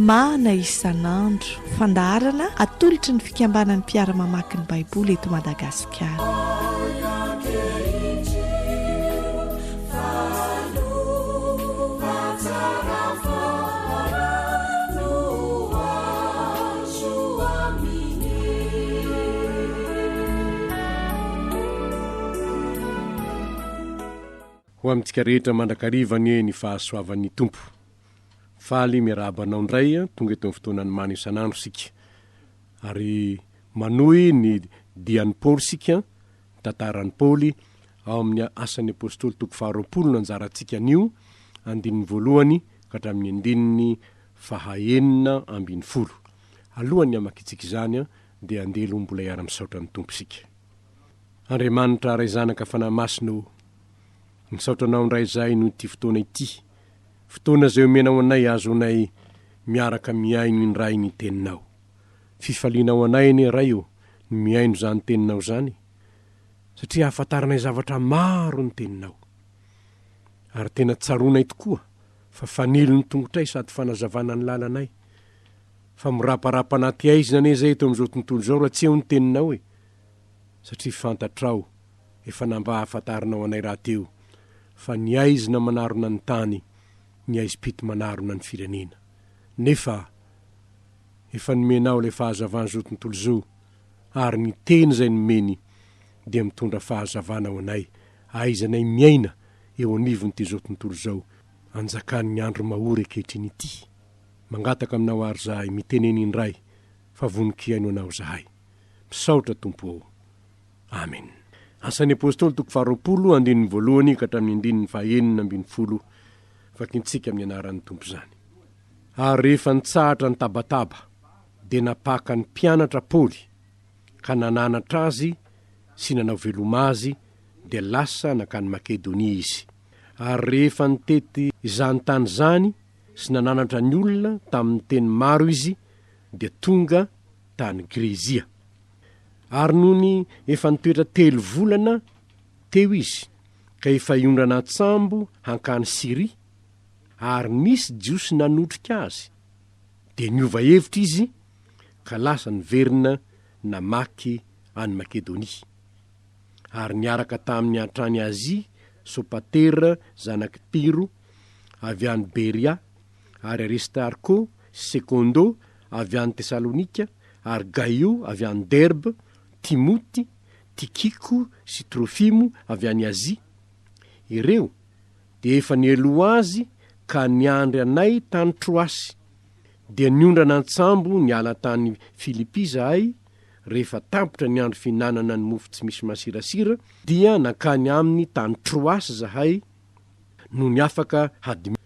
Mana isanandro fandaharana atolotry ny fikambanana Mpiara-mamaky ny Baiboly eto Madagasikara. Ho amintsika rehetra mandrakarivany ny fahasoavan'ny tompo. Faly miarabanao ndray tonga eto amin'ny fotoanany mano isanandro sika. Ary manohy ny dian'ny Paoly sika, tantaran'ny Paoly ao amin'ny asan'ny apôstôly toko 20 no anjarantsika anio, andininy voalohany ka hatramin'ny andininy fahaenina ambin'ny folo. Alohan'ny amakitsika izany dia andelo mbola iara-misaotra amin'ny tompo sika. Andriamanitra ray zanaka fanahy masina, misaotranao ndray zay no ity fotoana ity. Fotoana zay omenao anay azo anay miaraka miaino indray ny teninao. Fifalinao anay ny ray io ny miaino zany teninao zany. Satria ahafantaranay zavatra maro ny teninao. Ary tena tsaronay tokoa fa fanilon'ny tongotray sady fanazavana ny lalanay. Fa miraparapa anaty aizy zany zay eto amin'izao tontolo zao raha tsy eo ny teninao Satria fantatrao efa namba ahafantaranao anay raha teo. Fa ny aizina manarona ny tany, ny aizim-pito manarona ny firenena. Nefa efa nomenao le fahazavana zao tontolo zao, ary ny teny zay nomeny dia mitondra fahazavana ao anay, aizanay miaina eo anivony ty zao tontolo zao, anjakan'ny andro mahory ankehitriny ity. Mangataka aminao ary zahay, miteneny indray, fa voninkiainonao zahay. Misaotra tompo ao. Amen. Asan'ny apôstôly toko 20 andininy voalohany ka hatramin'ny andininy fahaenina ambin'ny folo, vakintsika amin'ny anaran'ny tompo zany. Ary rehefa nitsahatra ny tabataba, dia napaka ny mpianatra Paoly, ka nananatra azy sy nanao veloma azy, dia lasa nakany Makedonia izy. Ary rehefa nitety izany tany zany sy nananatra ny olona tamin'ny teny maro izy, dia tonga tany Grezia. Ary nony efa nitoetra 3 volana teo izy, ka efa iondrana tsambo hankany Siria, ary nisy jiosy nanotrika azy, dia niova hevitra izy, ka lasa niverina namaky any Makedonia. Ary niaraka tamin'ny antrany Azia, Sopatera zanaky Piro, avy any Beria, ary Aristarko, Sekondo, avy any Tesalonika, ary Gaio, avy any Derbe, Timoty, Tikiko, sy Trofimo, avy any Azia. Ireo, dia efa nielo azy, ka niandry anay tany Troasy, dia niondrana antsambo niala tany Filipi zahay, rehefa tampotra ny andro finanana ny mofo tsy misy masirasira, dia nakany amin'ny tany Troasy zahay, no ny afaka hadimy,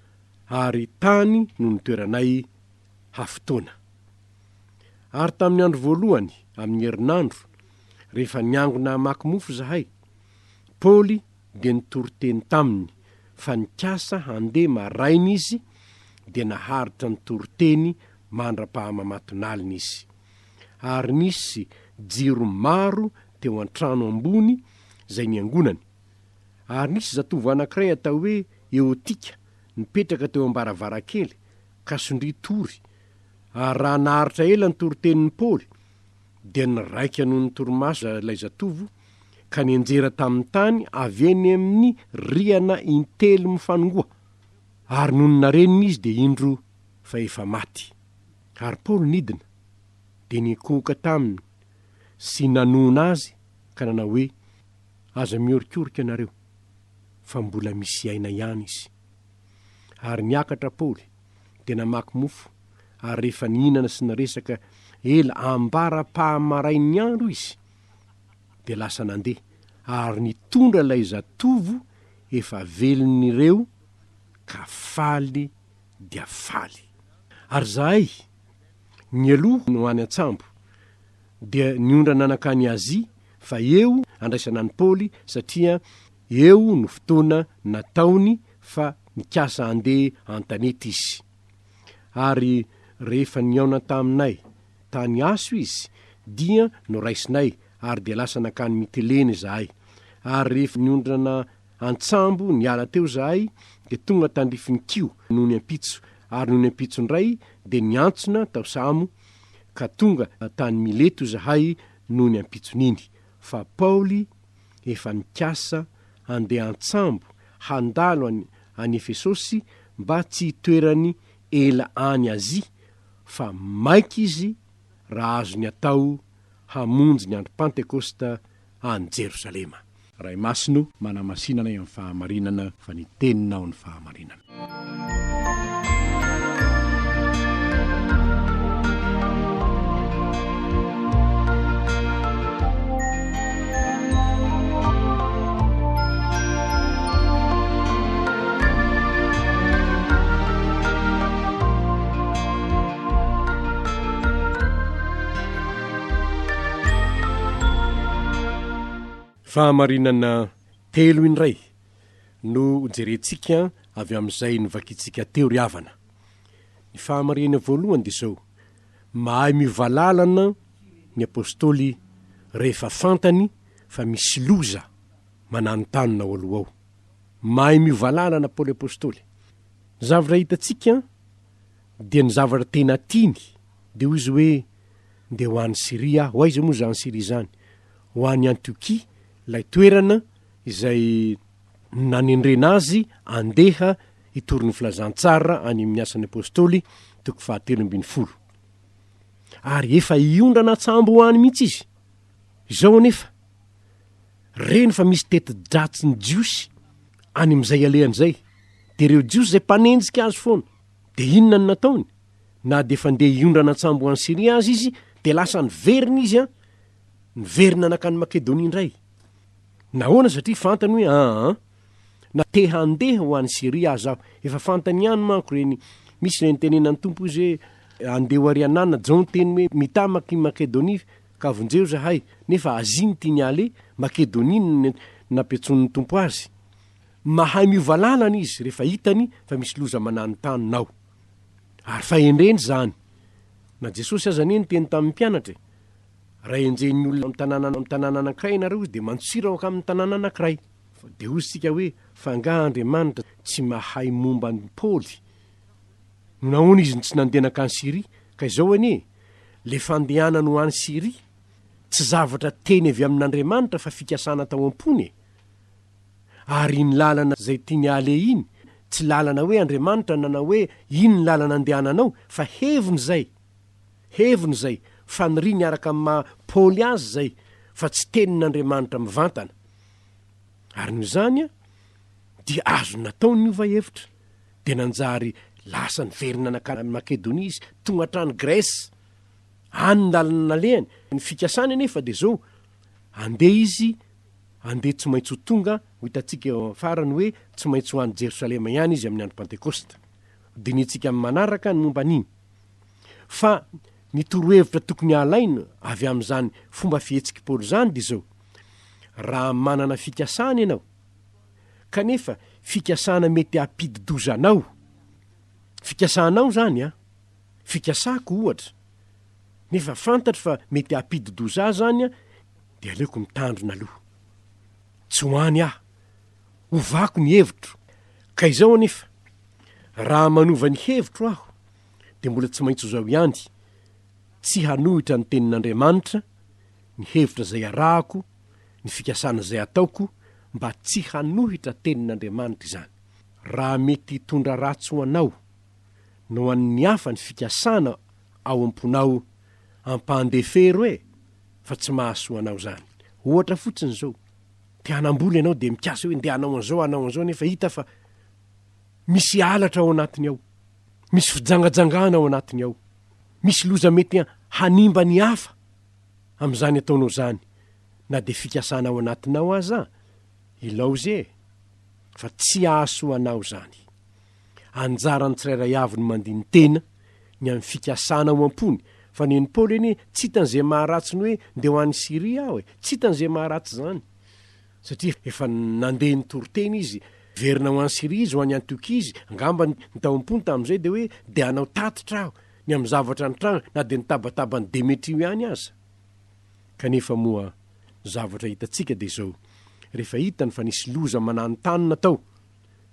ary tany no nitoeranay hafotona. Ary tamin'ny andro voalohany, amin'ny herinandro, rehefa niangona hamaky mofo zahay, Paoly dia nitory-teny taminy, fa nikasa handeha maraina izy, dia naharitra nitory-teny mandra-pahamamatonalina izy. Ary nisy jiro maro teo an-trano ambony zay niangonany. Ary nisy zatovo anankiray atao hoe Eotika, nipetraka teo ambaravarakely, ka sondry tory. Ary raha naharitra ela nitory-tenin'ny Paoly, dia niraika noho ny torimaso ilay zatovo, ka nianjera tamin'ny tany avy eny amin'ny riana intelo mifanongoa. Ary noho nareniny izy dia indro fa efa maty. Ary Paoly nidina, dia nikoka taminy, sy nanona azy, ka nanao hoe, aza miorikorika nareo, fa mbola misy aina ihany izy. Ary niakatra Paoly, dia namaky mofo, ary rehefa nihinana sy naresaka ela ambara-pahamarain'ny andro izy, dia lasa nandeha, ary nitondra ilay zatovo efa velon'ireo, ka faly dia faly. Ary zahay, nieloha no any antsambo, dia niondrana nakany Azia, fa eo andraisana ny Paoly, satria eo no fotoana nataony fa nikasa andeha an-tanety izy. Ary rehefa niaona taminay tany aso izy, dia no raisinay, ary dia lasa nakany Miteleny zahay. Ary rehefa niondrana antsambo niala teo zahay, dia tonga tandrifin'ny kio noho ny ampitso, ary noho ny ampitsondray de niantsona tao samo ka tonga tany Mileto zahay noho ny ampitson'iny fa Paoly efa nikasa andeha antsambo handalo any Efesosy mba tsy hitoerany ela any Azia fa maiky izy raha azo ny atao hamonjy ny andro Pentekosta any Jerosalema. Ray masino manamasinana amin'ny fahamarinana fa ny teninao ny fahamarinana. Fahamarinana telo indray no jerentsika avy amin'izay novakitsika teo ry havana. Ny fahamarina voalohany de zao: mahay mivalalana ny apôstôly rehefa fantany fa misy loza mananontany ao aloha ao. Mahay mivalalana Paoly apôstôly. Zavatra hitatsika dia ny zavatra tena tiany de hoy izy hoe nde ho an'ny Siria, ho aiza moa zany Siria zany, ho an'ny Antiokia, lay toerana izay nanendrena azy andeha hitory ny filazantsara any amin'ny asan'ny apôstôly toko 7:10. Ary efa iondrana atsambo ho any mihitsy izy. Izao anefa reny fa misy teti-dratsy ny jiosy any amin'izay alehan'izay, de reo jiosy zay mpanenjika azy foana. De inona ny nataony? Na de fa ndeha iondrana atsambo ho any Siria azy izy, de lasa niverina izy niverina nakany Makedonia indray. Nahoana? Satria fantany hoe na te handeha ho any Siria azy aho, efa fantany ihany manko reny misy reny tenenan'ny tompo izy hoe andeha ho arianana jao ny teny hoe mitamaky Makedonia ka vonjeo zahay, nefa Azia ny tiany ale, Makedonia ny nampiatson'ny tompo azy. Mahay mivalalana izy rehefa hitany fa misy loza mananontany. Ary fa endreny zany. Na Jesosy aza ny teny tamin'ny mpianatra, raha enjeny olona amin'ny tanàna anankiray nareo izy de mantsira ao amin'ny tanàna anankiray. De hoy isika hoe fanga Andriamanitra tsy mahay momba ny Paoly. Nahoana izy tsy nandeha nakany Siria? Ka izao anie, le fandehanany ho any Siria tsy zavatra teny avy amin'Andriamanitra fa fikasana tao am-pony. Ary ny lalana zay tiany ale iny tsy lalana hoe Andriamanitra nanao hoe iny ny lalana andehananao, fa heviny zay faniri niaraka amin'ny Paoly azy zay, fa tsy tenin'Andriamanitra mivantana. Ary noho izany dia azo natao ny ova hevitra, de nanjary lasa niverina nakany Makedonia izy tonga hatrany Grèce, any ny lalan-kalehany. Ny fikasany anefa de zao, andeha izy, andeha tsy maintsy ho tonga, ho hitantsika eo farany hoe tsy maintsy ho any Jerosalema ihany izy amin'ny andro Pentekosta. Dinitsika manaraka ny momba an'iny. Fa ny torohevitra tokony alaina avy amin'izany fomba fihetsiky Paoly zany de zao: raha manana fikasana ianao, kanefa fikasana mety hampidi-dozanao, fikasanao zany fikasako ohatra, nefa fantatra fa mety hampidi-doza zany de aleoko mitandrina aloha, tsy hoany hovako ny hevitro. Ka izao anefa raha manova ny hevitro aho de mbola tsy maintsy zao ihany, tsy hanohitra ny tenin'Andriamanitra, ny hevitra zay arahako, ny fikasana zay ataoko, mba tsy hanohitra tenin'Andriamanitra izany. Raha mety hitondra ratsy ho anao no an'ny hafa ny fikasana ao am-ponao ampandefery fa tsy mahasoa anao zany. Ohatra fotsiny zao, te hanamboly ianao de mikasa hoe ndeha anao an'izao nefa hita fa misy alatra ao anatiny ao, misy fijangajangana ao anatiny ao, misy loza mety hanimba ny hafa amin'izany ataonao zany. Na de fikasana ao anatinao aza, ilao ze fa tsy ahasoa anao zany. Anjarany tsirairay avy ny mandiny tena ny amin'ny fikasana ao am-pony. Fa neny Paoly eny tsy hitan'izay maharatsy ny hoe ndeha ho any Siria aho tsy hitan'izay maharatsy zany. Satria efa nandeha nitory-teny izy, verina ho any Siria izy, ho any Antiokia izy, angamba ny tao am-pony tamin'izay de hoe de hanao tatitra aho ny amin'ny zavatra ny tranga, na de nitabataba ny Demetrio ihany aza. Kanefa moa zavatra hitatsika de zao: rehefa hitany fa nisy loza mananontany natao,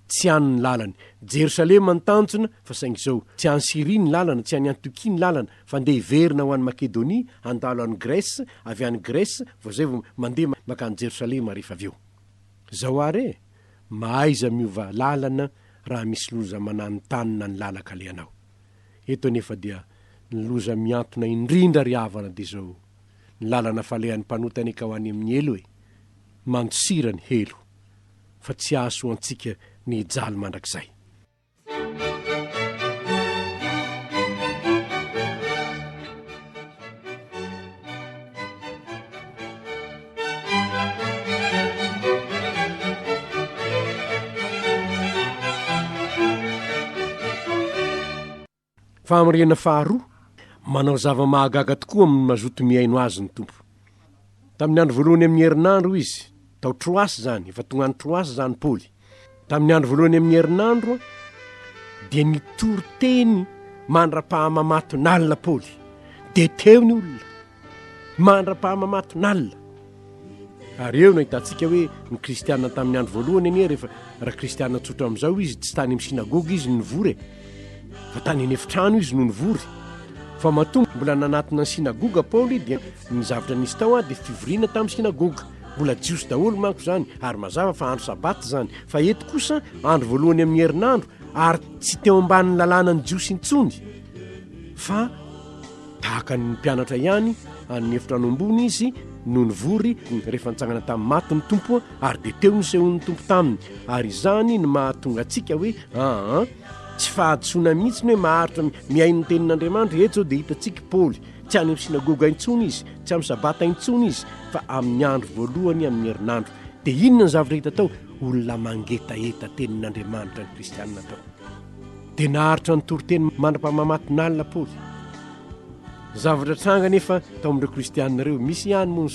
tsy any ny lalany. Jerosalema ny tanjona fa saingy zao tsy any Syria ny lalana, tsy any Antiokia ny lalana, fa ndeha iverina ho any Makedonia, andalo any Grèce, avy any Grèce vao zay vao mandeha makany Jerosalema rehefa avy eo. Zao are mahaiza miova lalana raha misy loza manany tanina ny lalan-kalehanao. Eto nefa dia ny loza miantona indrindra ry havana dia zao ny lalana falehan'ny mpanotany ka ho any amin'ny elo mandosira ny helo, fa tsy aso antsika ny hijaly mandrakizay. Fahamarena faharoa, manao zava-mahagaga tokoa amin'ny mazoto miaino azy ny tompo. Tamin'ny andro voalohany amin'ny herinandro izy, tao troasy zany, efa tonga ny troasy zany Paoly. Tamin'ny andro voalohany amin'ny herinandro dia nitory teny mandra-pahamamaton'alina Paoly. De teo ny olona mandra-pahamamaton'alina. Ary eo nahitantsika hoe ny kristianina tamin'ny andro voalohany anie rehefa raha kristianina tsotra amin'izao izy tsy tany amin'ny sinagoga izy nivory, fa tany eny efitrano izy no nivory. Fa matombo mbola nanatona ny sinagoga Paoly dia ny zavatra nisy tao dia fivoriana tamin'ny sinagoga. Mbola jiosy daholo manko zany ary mazava fa andro sabaty zany. Fa eto kosa andro voalohany amin'ny herinandro ary tsy teo ambanin'ny lalàna ny jiosy intsony, fa tahaka ny mpianatra ihany any efitrano ambony izy no nivory rehefa nitsangana tamin'ny maty ny tompo, ary dia teo nisehon'ny tompo taminy. Ary izany no mahatonga antsika hoe tsy fahadisona mihitsy hoe maharitra miaino ny tenin'Andriamanitra. Eto zao dia hitantsika Paoly tsy any amin'ny sinagoga intsony izy, tsy amin'ny sabata intsony izy, fa amin'ny andro voalohany amin'ny herinandro. Dia inona ny zavatra hita tao? Olona mangetaeta tenin'Andriamanitra ny kristianina tao. Dia naharitra ny toriteny mandra-pahamamaton'alina Paoly. Zavatra tranga nefa tao amin'ireo kristianina ireo, misy ihany moa ny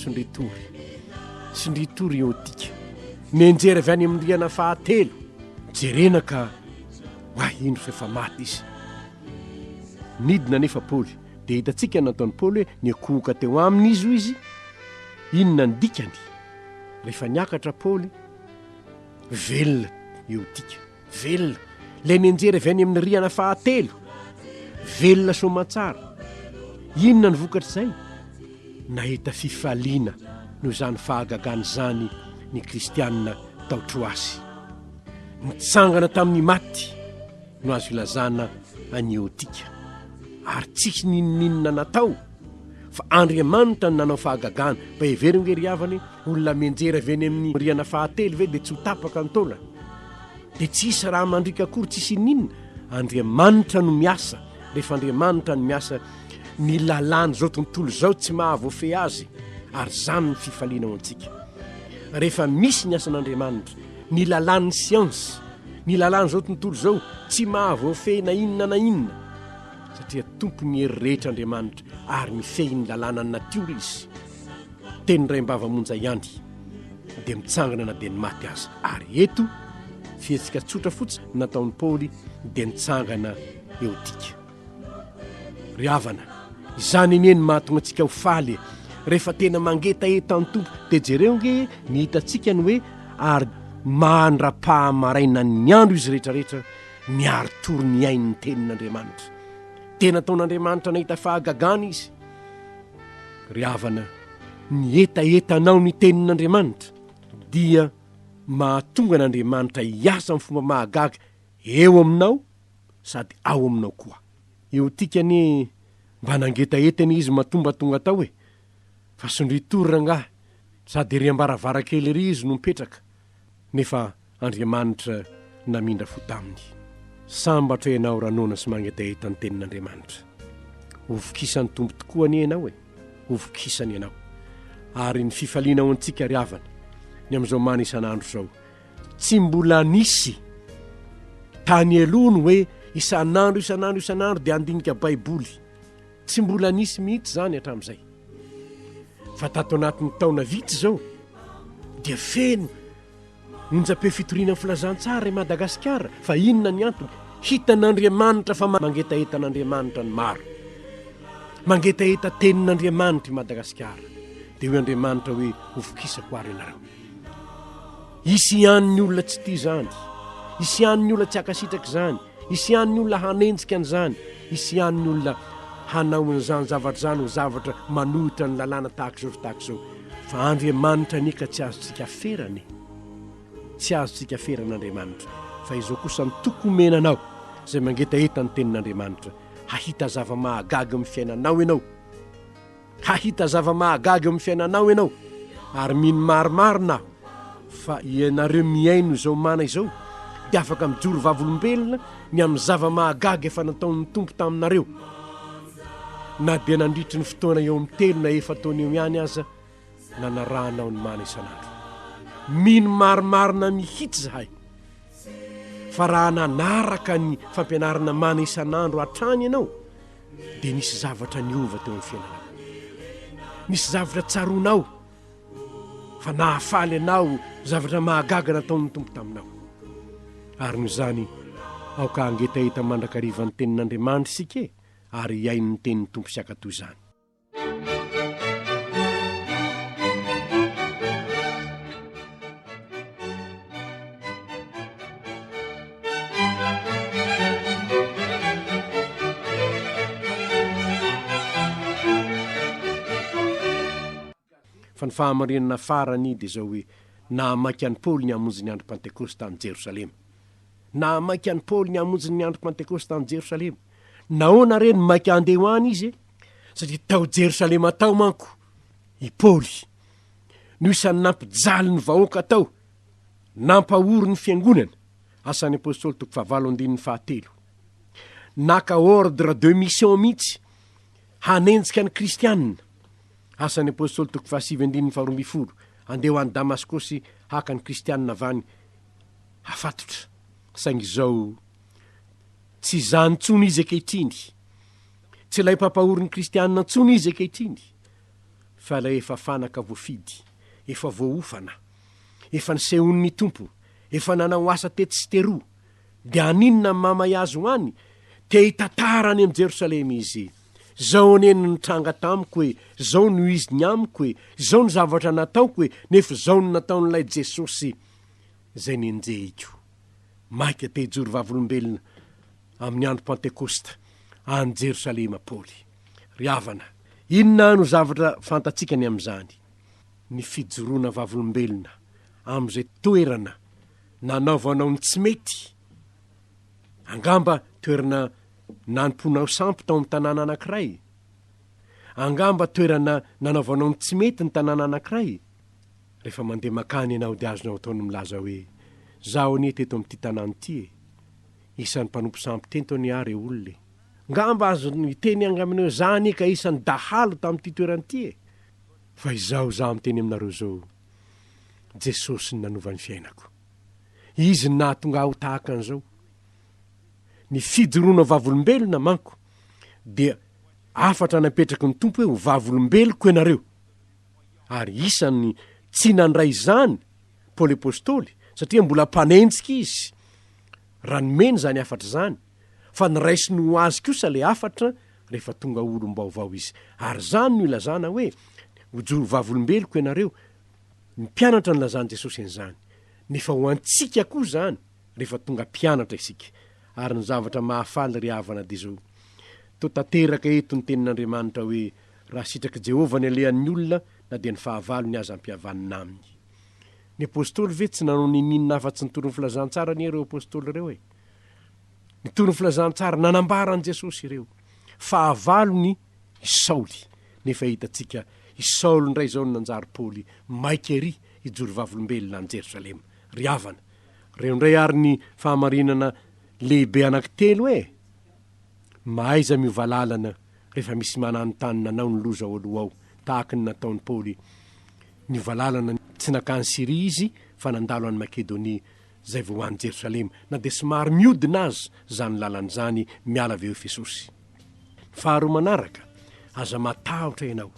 sindritory eotika. Nenjera avy any amin'ny riana fahatelo, jerena ka indro fefa maty izy. Nidina nefa Paoly, dia hitantsika nataon'ny Paoly hoe nikohoka teo aminy izy izy. Inona ny dikany? Rehefa niakatra Paoly, velona eotika, velona. Le nenjera avy any amin'ny riana fahatelo, velona somatsara. Inona ny vokatr'izay? Nahita fifaliana noho izany fahagagana izany ny kristianina tao troasy. Nitsangana tamin'ny maty no azo ilazana any eotika. Ary tsisy ninninona natao, fa Andriamanitra nanao fahagagana. Mba heverina hoe ry havany, olona menjera avy eny amin'ny riana fahatelo ve dia tsy ho tapaka ny taona, dia tsisy raha mandrika akory, tsisy ninna. Andriamanitra no miasa. Rehefa Andriamanitra no miasa, ny lalàny zao tontolo zao tsy mahavoafe azy, ary zany ny fifaliana ao antsika. Rehefa misy ny asan'Andriamanitra, ny lalàn'ny siansy, ny lalàny zao tontolo zao tsy mahavoafe na inona na inona, satria tompony hery rehetra Andriamanitra ary mifehy ny lalàna ny natiora izy. Teny ray mbava-monja ihany dia mitsangana na dia ny maty aza. Ary eto fietsika tsotra fotsy nataon'ny Paoly dia nitsangana eotika. Ry havana, izany enieny mahatonga antsika ho faly rehefa tena mangetaeta ny tompo. Dia jereo nge ny hitantsika ny hoe ary mandra-pahamaraina ny andro izy rehetrarehetra miary tory ny ainy ny tenin'Andriamanitra. Tena taon'Andriamanitra nahita fahagagana izy. Ry havana, ny etaetanao ny tenin'Andriamanitra dia mahatonga n'Andriamanitra hiasa amin'ny fomba mahagaga eo aminao sady ao aminao koa. Eotikany mba nangetaetany izy matombatonga tao fa sondritory rangahy sady ry ambaravarakely ry izy no mipetraka, nefa Andriamanitra namindra fo taminy. Sambatra ianao ranona sy mangetaeta ny tenin'Andriamanitra. Ovokisany tompo tokoa ny ianao ovokisany ianao. Ary ny fifaliana ao antsika ry havana ny amin'izao many isanandro zao, tsy mbola nisy tany elohany hoe isanandro dia andinika Baiboly. Tsy mbola nisy mihitsy zany hatramin'izay. Fa tato anatin'ny taona vitsy zao dia feno nonjam-pe fitoriana amin'ny filazantsara i Madagasikara. Fa inona ny antony? Hitan'Andriamanitra fa mangetaetan'Andriamanitra ny maro, mangetaeta tenin'Andriamanitra i Madagasikara. Dia hoe Andriamanitra hoe ovokisako ary ianareo. Hisy ihany ny olona tsy tia zany, isian'ny olona tsy akasitraky zany, isian'ny olona hanenjika an'izany, isian'ny olona hanao an'izany zavatra zany ho zavatra manohitra ny lalàna tahaka zao tahaka zao. Fa Andriamanitra nika tsy azontsika ferany, tsy azontsika feran'Andriamanitra. Fa izao kosa ny toko menanao zay mangetaeta ny tenin'Andriamanitra, hahita zava-mahagaga amin'ny fiainanao ianao, hahita zava-mahagaga amin'ny fiainanao ianao, ary mino marimarina fa ianareo miaino izao mana izao dia afaka mijoro vavolombelona ny amin'ny zava-mahagaga efa nataon'ny tompo taminareo. Na dia nandritry ny fotoana eo amin'ny 3 na 4 taona eo ihany aza nanarahanao ny mana isanandro. Mino marimarina mihitsy zahay fa raha nanaraka ny fampianarana mana isanandro hatrany ianao dia nisy zavatra niova teo amin'ny fiainanao, nisy zavatra tsaronao, fa nahafaly anao zavatra mahagaga nataon'ny tompo taminao. Ary noho izany aoka angetaeta mandrakariva ny tenin'Andriamanitra isika ary iaino ny tenin'ny tompo sy akatoy izany. Fa ny fahamarinana farany dia zao hoe nahamaiky an'i Paoly ny hamonjy ny andro Pentekosta any Jerosalema. Nahamaiky an'i Paoly ny hamonjy ny andro Pentekosta any Jerosalema. Nahoana reny maiky andeha ho any izy? Satria tao Jerosalema tao manko i Paoly no isan'ny nampijaly ny vahoaka tao, nampahory ny fiangonana. Asan'ny apôstôly 7:7. Naka ordre de mission mihitsy hanenjika ny kristianina. Asan'ny apôstôly 7:12. Andeha ho any Damaskosy haka ny kristianina avany hafatotra. Saingy izao tsy zany tsony izy ankehitriny, tsy ilay mpampahory ny kristianina tsony izy ankehitriny, fa ilay efa fanaka voafidy, efa voaofana, efa nisehon'ny tompo, efa nanao asa tety sy teroa, dia aninona mamay azy ho any te hitantarany amin'ny Jerosalema izy. Zao aneny ny tranga tamiko hoe zao no izy ny amiko hoe zao ny zavatra nataoko hoe nefa zao no nataon'ilay Jesosy zay nenjehiko. Maika te hijoro vavolombelona amin'ny andro Pentekosta any Jerosalema Paoly. Ry havana, inona no zavatra fantatsikany amin'izany? Ny fijoroana vavolombelona amin'izay toerana nanaovanao ny tsy mety. Angamba toerana nanimponao sampy tao amin'ny tanàna anankiray. Angamba toerana nanaovanao ny tsy mety ny tanàna anankiray. Rehefa mandeha makany ianao dia azonao ataony milaza hoe zaho anie teto amin'ity tanàna ity isan'ny mpanompo sampy tento any ary olona. Ngamba azo ny teny angaminao zany ka isan'ny dahalo tamin'ity toerana ity. Fa izao zaho miteny aminareo zao, Jesosy ny nanova ny fiainako. Izy ny nahatonga aho tahaka an'izao. Ny fijoroana vavolombelona manko dia afatra napetraky ny tompo hoe ho vavolombeloko ianareo. Ary isan'ny tsy nandray izany Paoly apôstôly, satria mbola mpanenjika izy. Ranomeny zany afatra zany, fa nyraisiny ho azy kosa le afatra rehefa tonga olom-baovao izy. Ary zany no ilazana hoe ho joro vavolombeloko ianareo. Ny mpianatra ny lazany Jesosy an'izany. Nefa ho antsika koa zany rehefa tonga mpianatra isika. Ary ny zavatra mahafaly ry havana dia zao, to tanteraka eto ny tenin'Andriamanitra hoe raha sitraky Jehovah ny alehan'ny olona na dia ny fahavalony aza ampihavanina aminy. Ny apôstôly ve tsy nanao ninina afa-tsy ny torony filazantsara ny ireo apôstôly ireo e? Ny torony filazantsara nanambara an' Jesosy ireo. Fahavalony i Saoly, nefa hitantsika i Saoly ndray zao no nanjary Paoly maika ery hijoro vavolombelona any Jerosalema. Ry havana, reo ndray ary ny fahamarinana lehibe anankitelo e. Mahaiza miova lalana rehefa misy mananontany nanao ny loza ao aloha ao, tahaka ny nataon'ny Paoly. Niova lalana tsy nakany Siria izy fa nandalo any Makedonia zay vao any Jerosalema, na dia somary miodina azy zany lalana zany miala avy eo Efesosy. Faharoa manaraka, aza matahotra ianao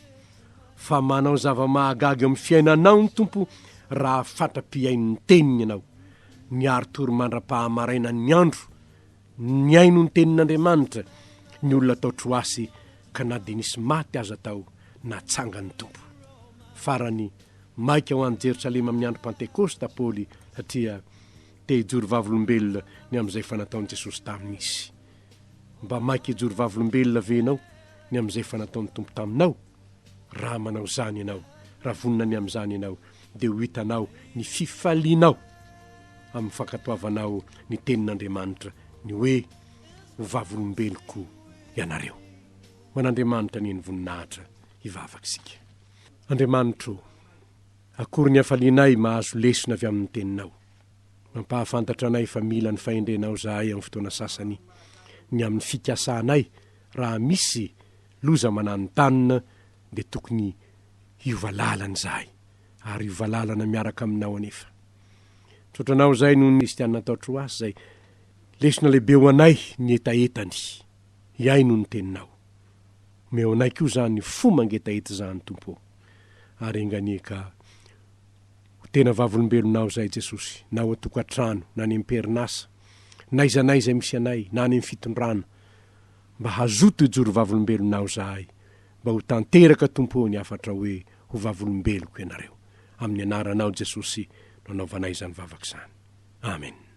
fa manao zava-mahagaga amin'ny fiainanao ny tompo raha fatra-piain'ny teniny ianao. Miaro tory mandra-pahamaraina ny andro, ny aino ny tenin'Andriamanitra, ny olona tao troasy ka na dia nisy maty aza tao natsangany tompo. Farany maika ho any Jerosalema amin'ny andro Pentekosta Paoly, satria te hijoro vavolombelona ny amin'izay fanataon'i Jesosy tamin'isy. Mba maiky hijoro vavolombelona venao ny amin'izay fanataon'ny Tompo taminao. Raha manao zany ianao, raha vonina ny amin'izany ianao, dia ho hitanao ny fifalinao amin'ny fankatoavanao ny tenin'Andriamanitra ny hoe ho vavolombeloko ianareo. Man'Andriamanitra ny voninahitra hivavakisika. Andriamanitro, akory ny hafalianay mahazo lesona avy amin'ny teninao. Mampahafantatra anay fa mila ny fahendrenao zahay amin'ny fotoana sasany ny amin'ny fikasanay. Raha misy loza mananotanina dia tokony hiovalalana zahay ary hiovalalana miaraka aminao anefa. Trotranao zay no nisy tiana nataotro azy zay lesona lehibe ho anay ny etaetany. Iay no ny teninao. Meo anay koa zany fo mangetaety zany Tompo. Ary enganieka tena vavolombelonao zay Jesosy, na ao atokantrano, na any am-perinasa, na izanay misy anay, na any amin'ny fitondrana, mba hazoto hijoro vavolombelonao zahay, mba ho tanteraka Tompo ny afatra hoe ho vavolombeloko ianareo. Amin'ny anaranao Jesosy no anaovanay izany vavaka izany. Amen.